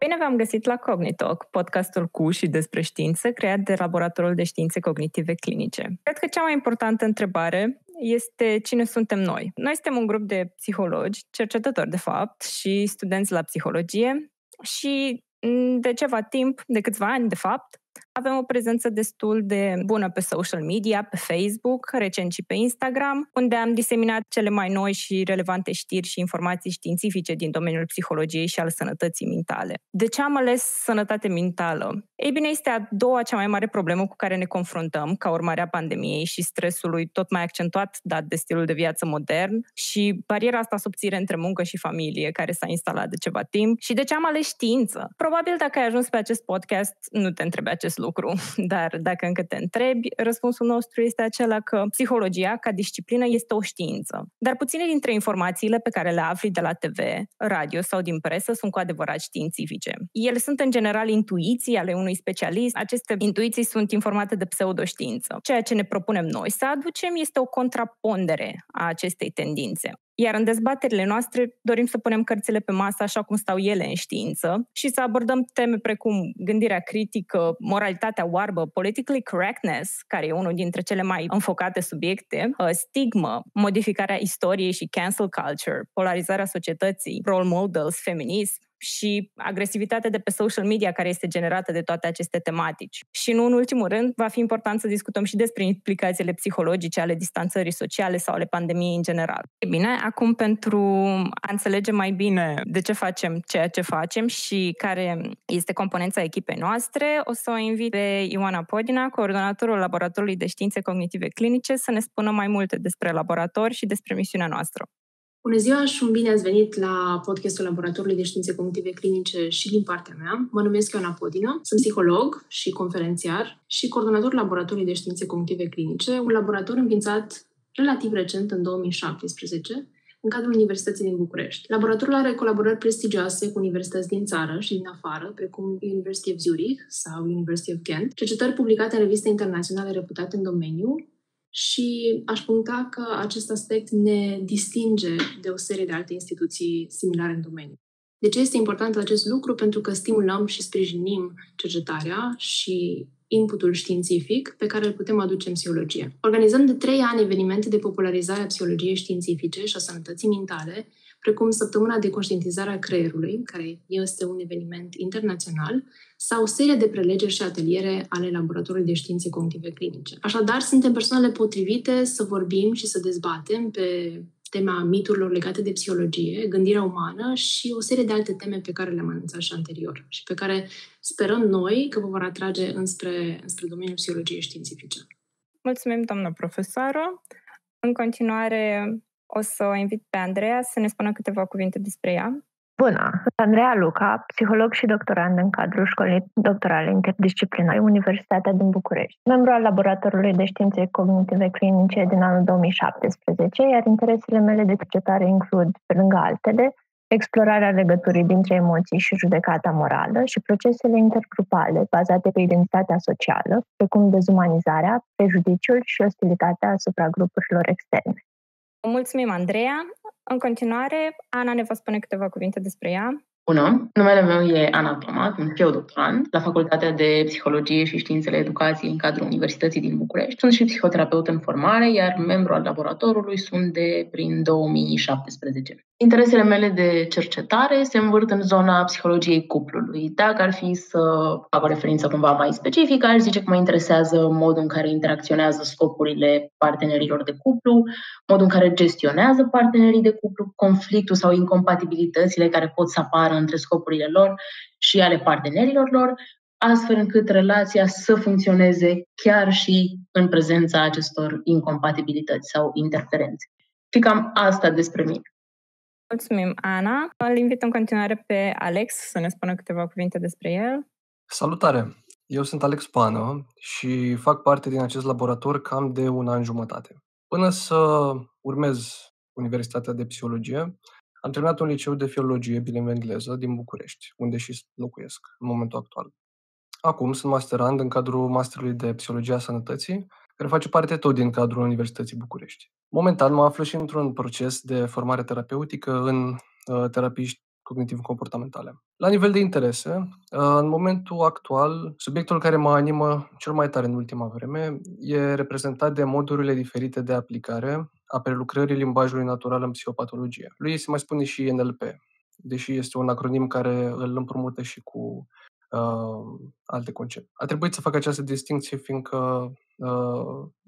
Bine v-am găsit la Cognitalk, podcastul cu și despre știință, creat de Laboratorul de Științe Cognitive Clinice. Cred că cea mai importantă întrebare este cine suntem noi. Noi suntem un grup de psihologi, cercetători de fapt, și studenți la psihologie și de ceva timp, de câțiva ani de fapt, avem o prezență destul de bună pe social media, pe Facebook, recent și pe Instagram, unde am diseminat cele mai noi și relevante știri și informații științifice din domeniul psihologiei și al sănătății mentale. De ce am ales sănătate mentală? Ei bine, este a doua cea mai mare problemă cu care ne confruntăm ca urmare a pandemiei și stresului tot mai accentuat dat de stilul de viață modern și bariera asta subțire între muncă și familie care s-a instalat de ceva timp. Și de ce am ales știință? Probabil dacă ai ajuns pe acest podcast, nu te întrebi acest lucru, dar dacă încă te întrebi, răspunsul nostru este acela că psihologia, ca disciplină, este o știință. Dar puține dintre informațiile pe care le afli de la TV, radio sau din presă sunt cu adevărat științifice. Ele sunt în general intuiții ale unui specialist. Aceste intuiții sunt informate de pseudoștiință. Ceea ce ne propunem noi să aducem este o contrapondere a acestei tendințe. Iar în dezbaterile noastre dorim să punem cărțile pe masă așa cum stau ele în știință și să abordăm teme precum gândirea critică, moralitatea oarbă, politically correctness, care e unul dintre cele mai înfocate subiecte, stigmă, modificarea istoriei și cancel culture, polarizarea societății, role models, feminism și agresivitatea de pe social media care este generată de toate aceste tematici. Și nu în ultimul rând, va fi important să discutăm și despre implicațiile psihologice ale distanțării sociale sau ale pandemiei în general. E bine, acum pentru a înțelege mai bine de ce facem ceea ce facem și care este componența echipei noastre, o să o invit pe Ioana Podina, coordonatorul Laboratorului de Științe Cognitive Clinice, să ne spună mai multe despre laborator și despre misiunea noastră. Bună ziua și bine ați venit la podcastul Laboratorului de Științe Cognitive Clinice și din partea mea. Mă numesc Ioana Podina, sunt psiholog și conferențiar și coordonator Laboratorului de Științe Cognitive Clinice, un laborator înființat relativ recent, în 2017, în cadrul Universității din București. Laboratorul are colaborări prestigioase cu universități din țară și din afară, precum University of Zurich sau University of Ghent, cercetări publicate în reviste internaționale reputate în domeniu. Și aș puncta că acest aspect ne distinge de o serie de alte instituții similare în domeniu. De ce este important acest lucru? Pentru că stimulăm și sprijinim cercetarea și inputul științific pe care îl putem aduce în psihologie. Organizăm de 3 ani evenimente de popularizare a psihologiei științifice și a sănătății mentale, precum Săptămâna de Conștientizare a Creierului, care este un eveniment internațional, sau o serie de prelegeri și ateliere ale Laboratorului de Științe Cognitive Clinice. Așadar, suntem persoanele potrivite să vorbim și să dezbatem pe tema miturilor legate de psihologie, gândirea umană și o serie de alte teme pe care le-am anunțat și anterior și pe care sperăm noi că vă vor atrage înspre domeniul psihologiei științifice. Mulțumim, doamnă profesoară. În continuare, o să o invit pe Andreea să ne spună câteva cuvinte despre ea. Bună! Sunt Andreea Luca, psiholog și doctorand în cadrul Școlii Doctorale Interdisciplinare Universitatea din București, membru al Laboratorului de Științe Cognitive Clinice din anul 2017, iar interesele mele de cercetare includ, pe lângă altele, explorarea legăturii dintre emoții și judecata morală și procesele intergrupale bazate pe identitatea socială, precum dezumanizarea, prejudiciul și ostilitatea asupra grupurilor externe. Mulțumim, Andreea! În continuare, Ana ne va spune câteva cuvinte despre ea. Bună! Numele meu e Ana Toma, sunt și eu doctorand la Facultatea de Psihologie și Științele Educației în cadrul Universității din București. Sunt și psihoterapeut în formare, iar membru al laboratorului sunt de prin 2017. Interesele mele de cercetare se învârt în zona psihologiei cuplului. Dacă ar fi să fac o referință cumva mai specifică, aș zice că mă interesează modul în care interacționează scopurile partenerilor de cuplu, modul în care gestionează partenerii de cuplu, conflictul sau incompatibilitățile care pot să apară între scopurile lor și ale partenerilor lor, astfel încât relația să funcționeze chiar și în prezența acestor incompatibilități sau interferențe. Și cam asta despre mine. Mulțumim, Ana. Îl invit în continuare pe Alex să ne spună câteva cuvinte despre el. Salutare! Eu sunt Alex Pană și fac parte din acest laborator cam de 1 an jumătate. Până să urmez Universitatea de Psihologie, am terminat un liceu de filologie bilingvă engleză din București, unde și locuiesc în momentul actual. Acum sunt masterand în cadrul Masterului de Psihologie a Sănătății, care face parte tot din cadrul Universității București. Momentan mă aflu și într-un proces de formare terapeutică în terapii cognitiv-comportamentale. La nivel de interese, în momentul actual, subiectul care mă animă cel mai tare în ultima vreme e reprezentat de modurile diferite de aplicare a prelucrării limbajului natural în psihopatologie. Lui se mai spune și NLP, deși este un acronim care îl împrumută și cu alte concepte. A trebuit să fac această distincție fiindcă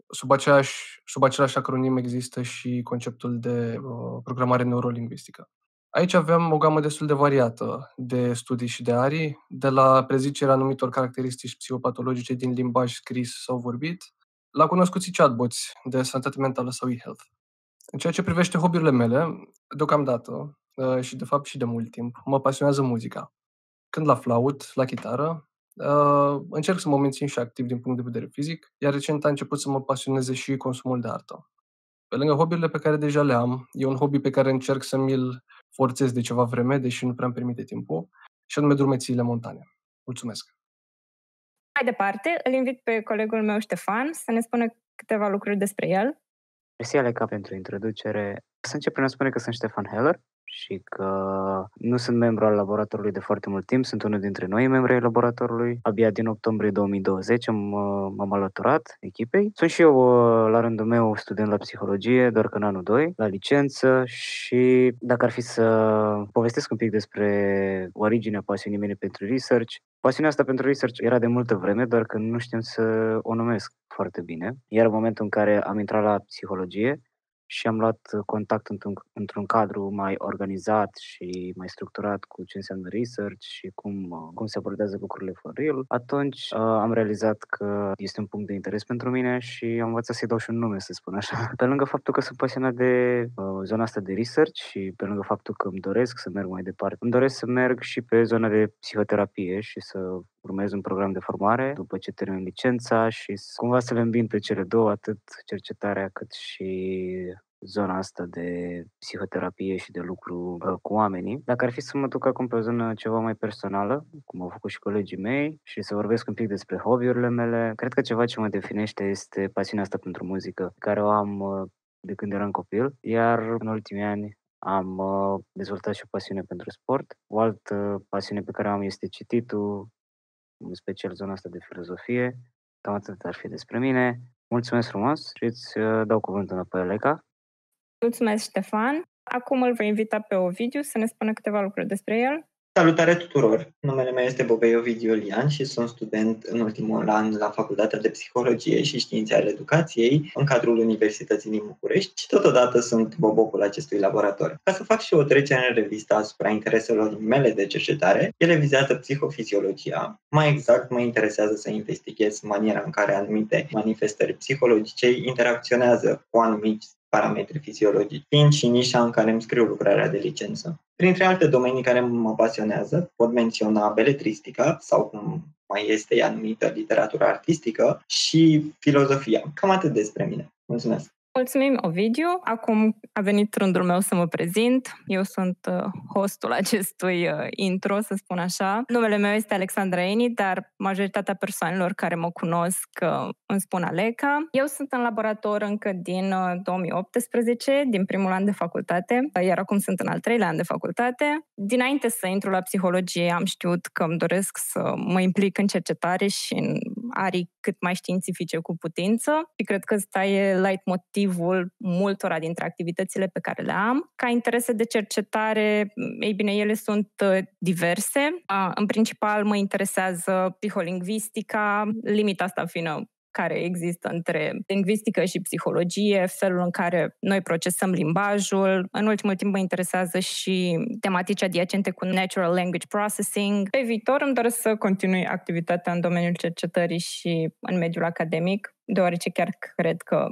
sub același acronim există și conceptul de programare neurolingvistică. Aici avem o gamă destul de variată de studii și de arii, de la prezicerea anumitor caracteristici psihopatologice din limbaj scris sau vorbit, la cunoscuții chatbots de sănătate mentală sau e-health. În ceea ce privește hobby-urile mele, deocamdată, și de fapt și de mult timp, mă pasionează muzica. Când la flaut, la chitară, încerc să mă mențin și activ din punct de vedere fizic, iar recent a început să mă pasioneze și consumul de artă. Pe lângă hobby-urile pe care deja le am, e un hobby pe care încerc să mi-l forțez de ceva vreme, deși nu prea îmi permite timpul, și anume drumețiile montane. Mulțumesc! Mai departe, îl invit pe colegul meu Ștefan să ne spună câteva lucruri despre el. Mersi, Aleca, pentru introducere. Să încep prin a spune că sunt Ștefan Heller și că nu sunt membru al laboratorului de foarte mult timp, sunt unul dintre noi membri ai laboratorului. Abia din octombrie 2020 m-am alăturat echipei. Sunt și eu, la rândul meu, student la psihologie, doar că în anul 2, la licență, și dacă ar fi să povestesc un pic despre originea pasiunii mele pentru research, pasiunea asta pentru research era de multă vreme, doar că nu știam să o numesc foarte bine. Iar în momentul în care am intrat la psihologie și am luat contact într-un cadru mai organizat și mai structurat cu ce înseamnă research și cum se abordează lucrurile for real, atunci am realizat că este un punct de interes pentru mine și am învățat să-i dau și un nume, să spun așa. Pe lângă faptul că sunt pasionat de zona asta de research și pe lângă faptul că îmi doresc să merg mai departe, îmi doresc să merg și pe zona de psihoterapie și să urmez un program de formare după ce termin licența și cumva să le îmbin pe cele două, atât cercetarea cât și zona asta de psihoterapie și de lucru cu oamenii. Dacă ar fi să mă duc acum pe o zonă ceva mai personală, cum au făcut și colegii mei, și să vorbesc un pic despre hobby-urile mele, cred că ceva ce mă definește este pasiunea asta pentru muzică, care o am de când eram copil, iar în ultimii ani am dezvoltat și o pasiune pentru sport. O altă pasiune pe care o am este cititul, în special zona asta de filozofie. Cam atât ar fi despre mine. Mulțumesc frumos și îți dau cuvântul înapoi, Aleca. Mulțumesc, Ștefan. Acum îl voi invita pe Ovidiu să ne spună câteva lucruri despre el. Salutare tuturor! Numele meu este Bobei Ovidiu Iulian și sunt student în ultimul an la Facultatea de Psihologie și Științe ale Educației în cadrul Universității din București și totodată sunt bobocul acestui laborator. Ca să fac și o trecere în revistă asupra intereselor mele de cercetare, ele vizează psihofiziologia. Mai exact, mă interesează să investighez maniera în care anumite manifestări psihologice interacționează cu anumiți parametri fiziologici, fiind și nișa în care îmi scriu lucrarea de licență. Printre alte domenii care mă pasionează, pot menționa beletristica, sau cum mai este ea numită literatura artistică, și filozofia. Cam atât despre mine. Mulțumesc! Mulțumim, Ovidiu. Acum a venit rândul meu să mă prezint. Eu sunt hostul acestui intro, să spun așa. Numele meu este Alexandra Eni, dar majoritatea persoanelor care mă cunosc îmi spun Aleca. Eu sunt în laborator încă din 2018, din primul an de facultate, iar acum sunt în al 3-lea an de facultate. Dinainte să intru la psihologie, am știut că îmi doresc să mă implic în cercetare și în arii cât mai științifice cu putință și cred că ăsta e leitmotivul multora dintre activitățile pe care le am. Ca interese de cercetare, ei bine, ele sunt diverse. În principal mă interesează psiholingvistica, limita asta fină care există între lingvistică și psihologie, felul în care noi procesăm limbajul. În ultimul timp mă interesează și tematici adiacente cu Natural Language Processing. Pe viitor îmi doresc să continui activitatea în domeniul cercetării și în mediul academic, deoarece chiar cred că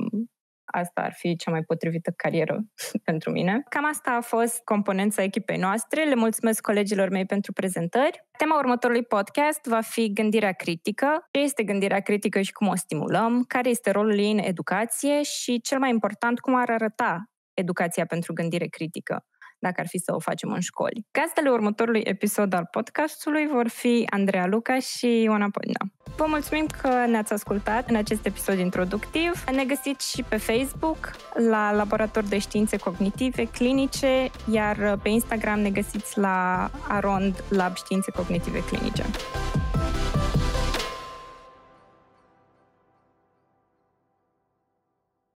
asta ar fi cea mai potrivită carieră pentru mine. Cam asta a fost componența echipei noastre. Le mulțumesc colegilor mei pentru prezentări. Tema următorului podcast va fi gândirea critică. Ce este gândirea critică și cum o stimulăm? Care este rolul ei în educație? Și, cel mai important, cum ar arăta educația pentru gândire critică? dacă ar fi să o facem în școli. Gazdele următorului episod al podcastului vor fi Andreea Luca și Ioana Podina. Vă mulțumim că ne-ați ascultat în acest episod introductiv. Ne găsiți și pe Facebook la Laborator de Științe Cognitive Clinice, iar pe Instagram ne găsiți la @lab Științe Cognitive Clinice.